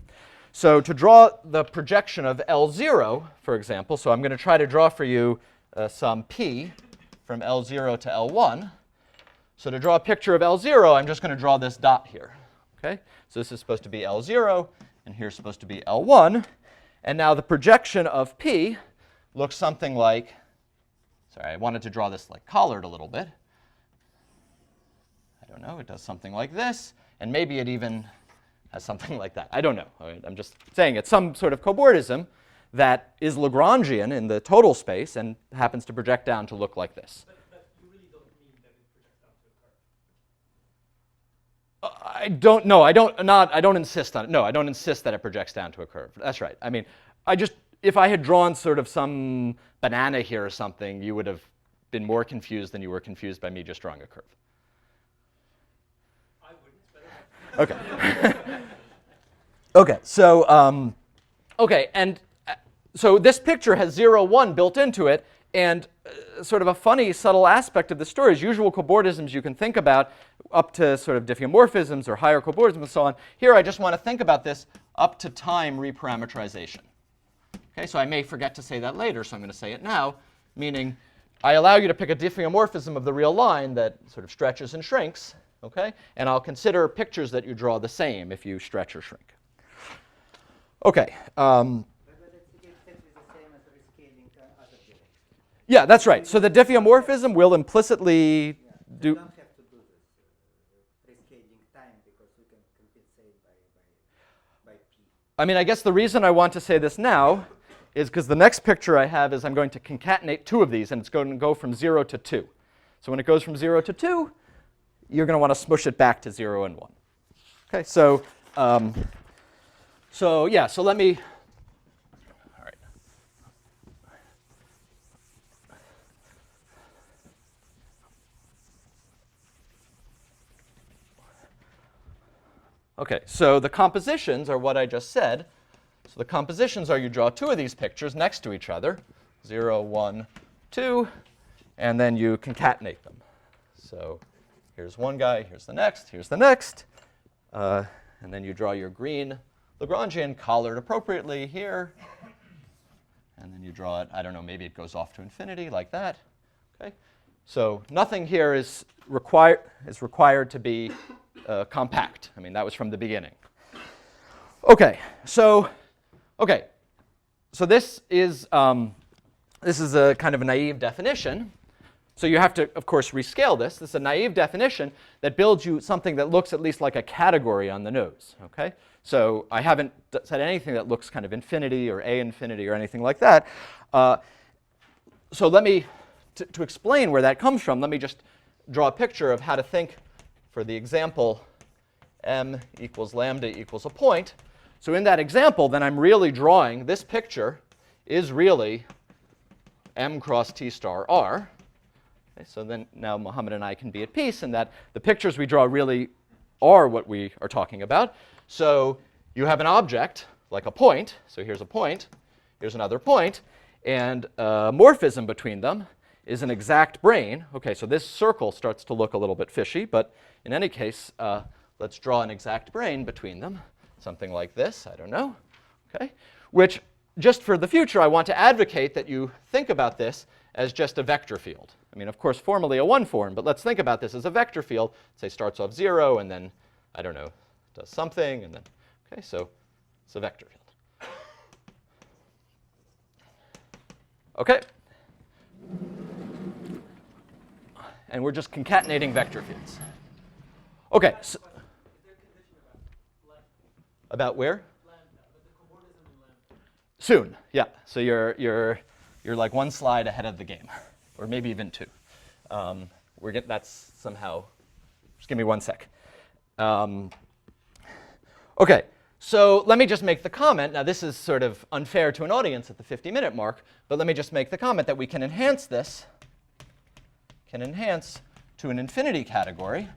So to draw the projection of L0, for example, so I'm going to try to draw for you some P from L0 to L1. So to draw a picture of L0, I'm just going to draw this dot here. Okay? So this is supposed to be L0, and here's supposed to be L1. And now the projection of P looks something like, sorry, I wanted to draw this like collared a little bit. I don't know, it does something like this, and maybe it even has something like that. I don't know. I'm just saying it's some sort of cobordism that is Lagrangian in the total space and happens to project down to look like this. But you really don't mean that it projects down to a curve. I don't know. I don't insist on it. No, I don't insist that it projects down to a curve. That's right. I mean, if I had drawn sort of some banana here or something, you would have been more confused than you were confused by me just drawing a curve. I wouldn't, but Okay. Okay. So so this picture has 0, 1 built into it, and sort of a funny, subtle aspect of the story is usual cobordisms you can think about up to sort of diffeomorphisms or higher cobordisms and so on. Here, I just want to think about this up to time reparametrization. Okay, so I may forget to say that later, so I'm going to say it now, meaning I allow you to pick a diffeomorphism of the real line that sort of stretches and shrinks, okay? And I'll consider pictures that you draw the same if you stretch or shrink. Okay. But it's exactly the same as rescaling other directions. Yeah, that's right. So the diffeomorphism will implicitly do. You don't have to do this rescaling time because we can compensate by P. I mean, I guess the reason I want to say this now is because the next picture I have is I'm going to concatenate two of these, and it's going to go from 0 to 2. So when it goes from 0 to 2, you're going to want to smush it back to 0 and 1. Okay, so so let me. All right. Okay, so the compositions are what I just said. So the compositions are you draw two of these pictures next to each other, 0, 1, 2, and then you concatenate them. So here's one guy, here's the next, and then you draw your green Lagrangian collared appropriately here, and then you draw it, I don't know, maybe it goes off to infinity like that. Okay, so nothing here is required to be compact. I mean, that was from the beginning. Okay, so this is a kind of a naive definition. So you have to, of course, rescale this. This is a naive definition that builds you something that looks at least like a category on the nose. Okay? So I haven't said anything that looks kind of infinity or A infinity or anything like that. So let me, to explain where that comes from, let me just draw a picture of how to think for the example m equals lambda equals a point. So in that example, then I'm really drawing, this picture is really m cross t star r. Okay, so then now Mohammed and I can be at peace in that the pictures we draw really are what we are talking about. So you have an object, like a point. So here's a point. Here's another point. And a morphism between them is an exact brane. OK, so this circle starts to look a little bit fishy. But in any case, let's draw an exact brane between them. Something like this. I don't know. OK, which, just for the future, I want to advocate that you think about this as just a vector field. I mean, of course, formally a one form, but let's think about this as a vector field. Say starts off 0 and then, I don't know, does something, and then, OK, so it's a vector field. OK. And we're just concatenating vector fields. OK. So about where? Soon, yeah. So you're like one slide ahead of the game, or maybe even two. That's somehow. Just give me 1 sec. OK, so let me just make the comment. Now this is sort of unfair to an audience at the 50-minute mark, but let me just make the comment that we can enhance this. Can enhance to an infinity category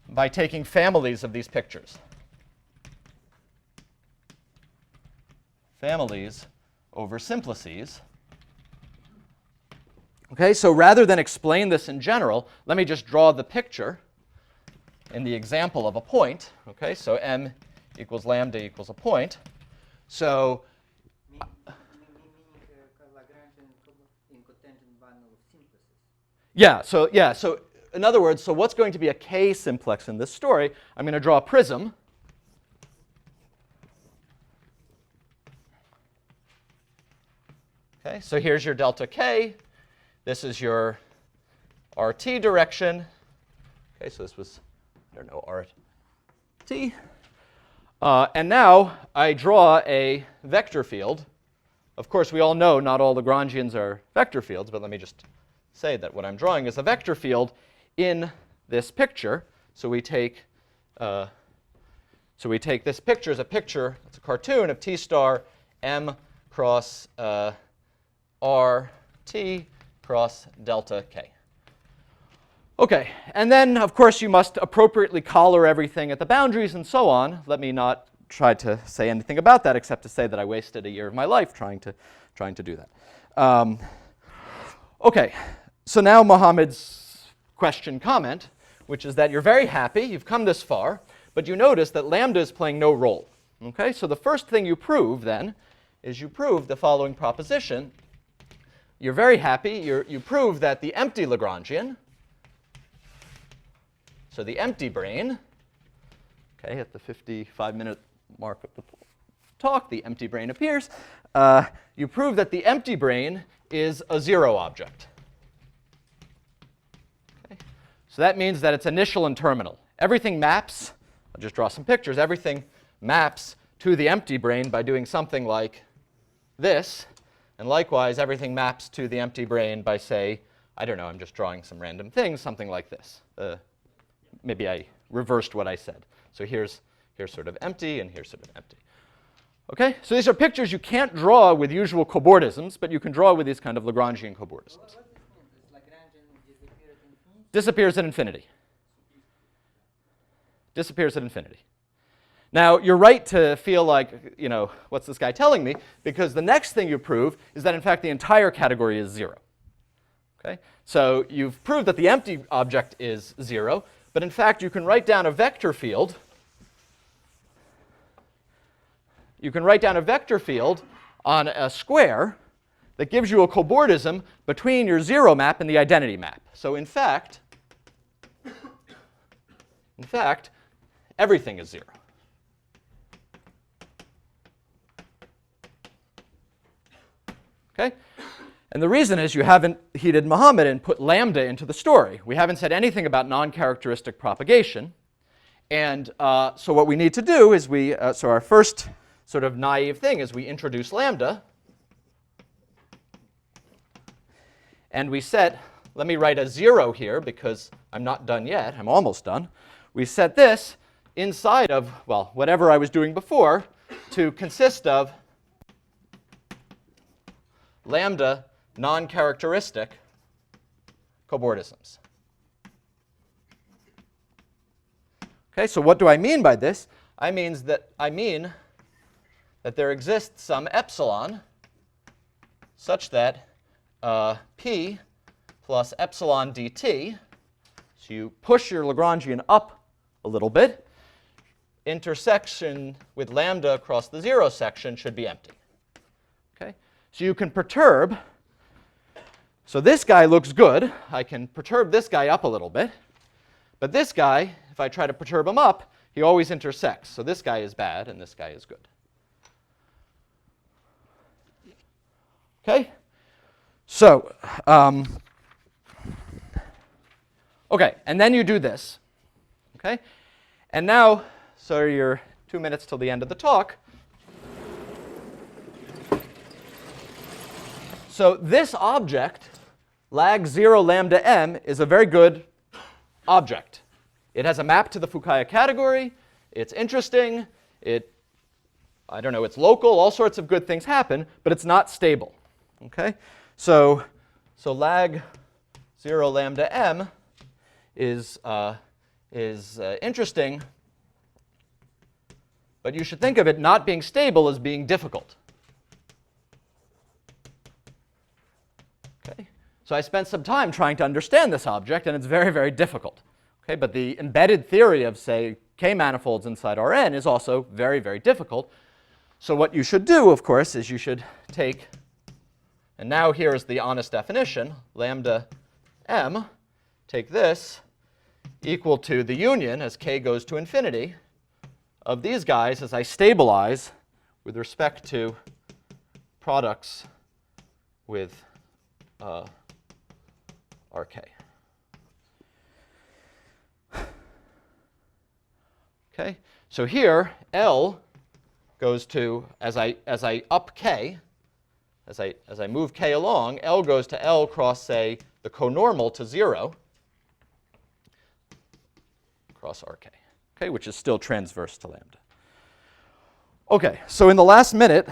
by taking families of these pictures. Families over simplices. Okay, so rather than explain this in general, let me just draw the picture in the example of a point. Okay, so m equals lambda equals a point. So Lagrangian incotangent bundle of simplices. so in other words, so what's going to be a K simplex in this story? I'm going to draw a prism. Okay, so here's your delta K. This is your RT direction. Okay, so this was, I don't know, RT. And now I draw a vector field. Of course, we all know not all Lagrangians are vector fields, but let me just say that what I'm drawing is a vector field in this picture. So we take this picture as a picture, it's a cartoon of T star m cross RT cross delta K. OK, and then, of course, you must appropriately collar everything at the boundaries and so on. Let me not try to say anything about that except to say that I wasted a year of my life trying to do that. OK, so now Mohammed's question comment, which is that you're very happy, you've come this far, but you notice that lambda is playing no role. OK, so the first thing you prove then is you prove the following proposition. You're very happy. You prove that the empty Lagrangian, so the empty brane, okay, at the 55-minute mark of the talk, the empty brane appears. You prove that the empty brane is a zero object. Okay. So that means that it's initial and terminal. Everything maps, I'll just draw some pictures, everything maps to the empty brane by doing something like this. And likewise, everything maps to the empty brane by, say, I don't know, I'm just drawing some random things, something like this. Maybe I reversed what I said. So here's sort of empty, and here's sort of empty. OK, so these are pictures you can't draw with usual cobordisms, but you can draw with these kind of Lagrangian cobordisms. What does this mean? Does Lagrangian disappear at infinity? Disappears at infinity. Disappears at infinity. Now, you're right to feel like, you know, what's this guy telling me? Because the next thing you prove is that, in fact, the entire category is 0. Okay? So you've proved that the empty object is 0. But in fact, you can write down a vector field. You can write down a vector field on a square that gives you a cobordism between your 0 map and the identity map. So in fact, everything is 0. Okay? And the reason is you haven't heeded Muhammad and put lambda into the story. We haven't said anything about non-characteristic propagation. And so what we need to do is so our first sort of naive thing is we introduce lambda. And we set, let me write a 0 here because I'm not done yet. I'm almost done. We set this inside of, well, whatever I was doing before to consist of lambda non-characteristic cobordisms. Okay, so what do I mean by this? I mean that there exists some epsilon such that p plus epsilon dt, so you push your Lagrangian up a little bit, intersection with lambda across the 0 section should be empty. Okay, so you can perturb. So this guy looks good. I can perturb this guy up a little bit. But this guy, if I try to perturb him up, he always intersects. So this guy is bad and this guy is good. Okay? So, okay, and then you do this. Okay? And now, so you're 2 minutes till the end of the talk. So this object, lag 0 lambda m, is a very good object. It has a map to the Fukaya category. It's interesting. I don't know, it's local. All sorts of good things happen, but it's not stable. Okay? So lag 0 lambda m is interesting, but you should think of it not being stable as being difficult. Okay? So I spent some time trying to understand this object, and it's very, very difficult. Okay? But the embedded theory of, say, K-manifolds inside Rn is also very, very difficult. So what you should do, of course, is you should take, and now here is the honest definition, lambda m, take this equal to the union, as k goes to infinity, of these guys as I stabilize with respect to products with Rk. Okay, so here L goes to, as I up k, as I move k along, L goes to L cross, say, the conormal to 0 cross Rk, okay, which is still transverse to lambda. Okay, so in the last minute,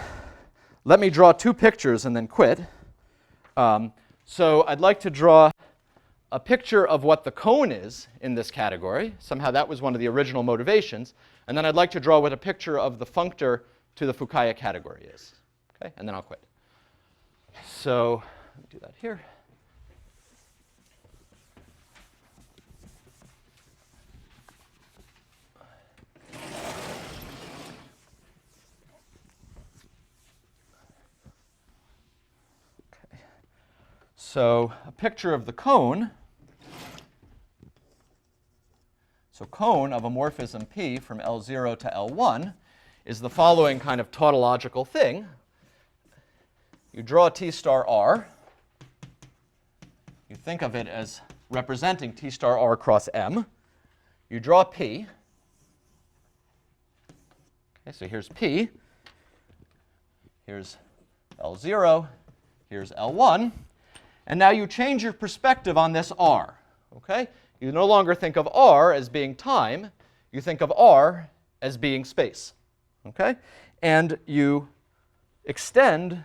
let me draw 2 pictures and then quit. So I'd like to draw a picture of what the cone is in this category. Somehow that was one of the original motivations. And then I'd like to draw what a picture of the functor to the Fukaya category is. Okay, and then I'll quit. So let me do that here. Okay. So a picture of the cone. So cone of a morphism P from L0 to L1 is the following kind of tautological thing. You draw T star R. You think of it as representing T star R cross M. You draw P. Okay, so here's P. Here's L0. Here's L1. And now you change your perspective on this R. Okay? You no longer think of R as being time. You think of R as being space. Okay? And you extend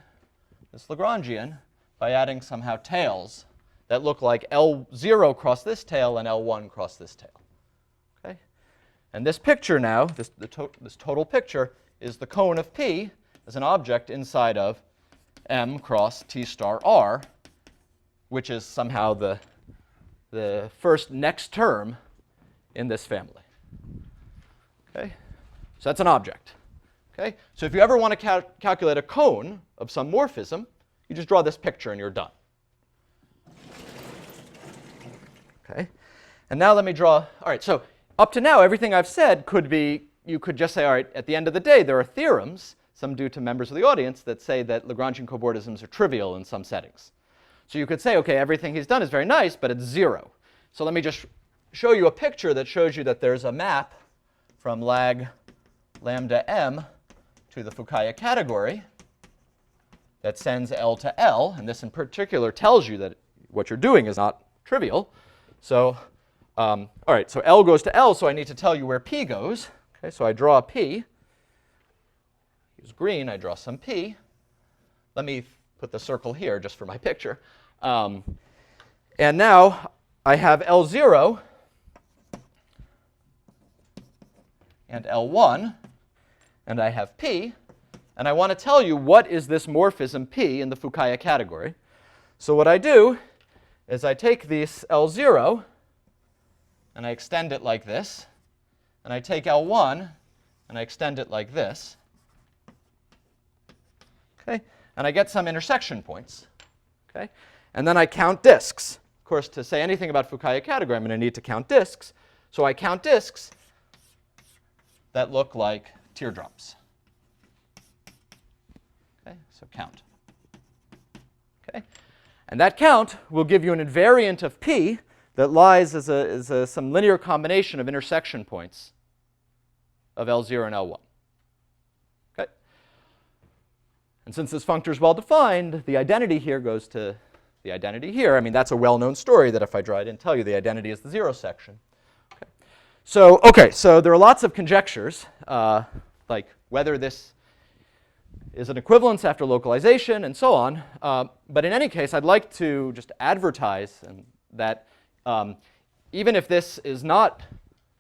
this Lagrangian by adding somehow tails that look like L0 cross this tail and L1 cross this tail. Okay? And this picture now, this total picture, is the cone of P as an object inside of M cross T star R, which is somehow the first next term in this family. Okay? So that's an object. Okay? So if you ever want to calculate a cone of some morphism, you just draw this picture and you're done. Okay? And now let me draw, all right, so up to now, everything I've said could be, you could just say, all right, at the end of the day, there are theorems, some due to members of the audience, that say that Lagrangian cobordisms are trivial in some settings. So you could say, okay, everything he's done is very nice, but it's 0. So let me just show you a picture that shows you that there's a map from lag lambda m to the Fukaya category that sends L to L. And this in particular tells you that what you're doing is not trivial. So, all right, so L goes to L, so I need to tell you where P goes. Okay, so I draw a P. Use green, I draw some P. Let me put the circle here just for my picture. And now I have L0 and L1, and I have P. And I want to tell you what is this morphism P in the Fukaya category. So what I do is I take this L0 and I extend it like this. And I take L1 and I extend it like this. Okay? And I get some intersection points. Okay? And then I count disks. Of course, to say anything about Fukaya category, I'm going to need to count disks. So I count disks that look like teardrops. Okay? So count. Okay? And that count will give you an invariant of P that lies as some linear combination of intersection points of L0 and L1. Okay? And since this functor is well defined, the identity here goes to the identity here. I mean, that's a well-known story that if I didn't tell you, the identity is the 0 section. Okay, so there are lots of conjectures, like whether this is an equivalence after localization and so on. But in any case, I'd like to just advertise that even if this is not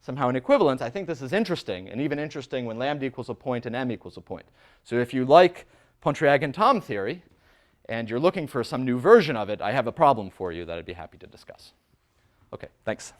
somehow an equivalence, I think this is interesting, and even interesting when lambda equals a point and m equals a point. So if you like Pontryagin-Thom theory, and you're looking for some new version of it, I have a problem for you that I'd be happy to discuss. Okay, thanks.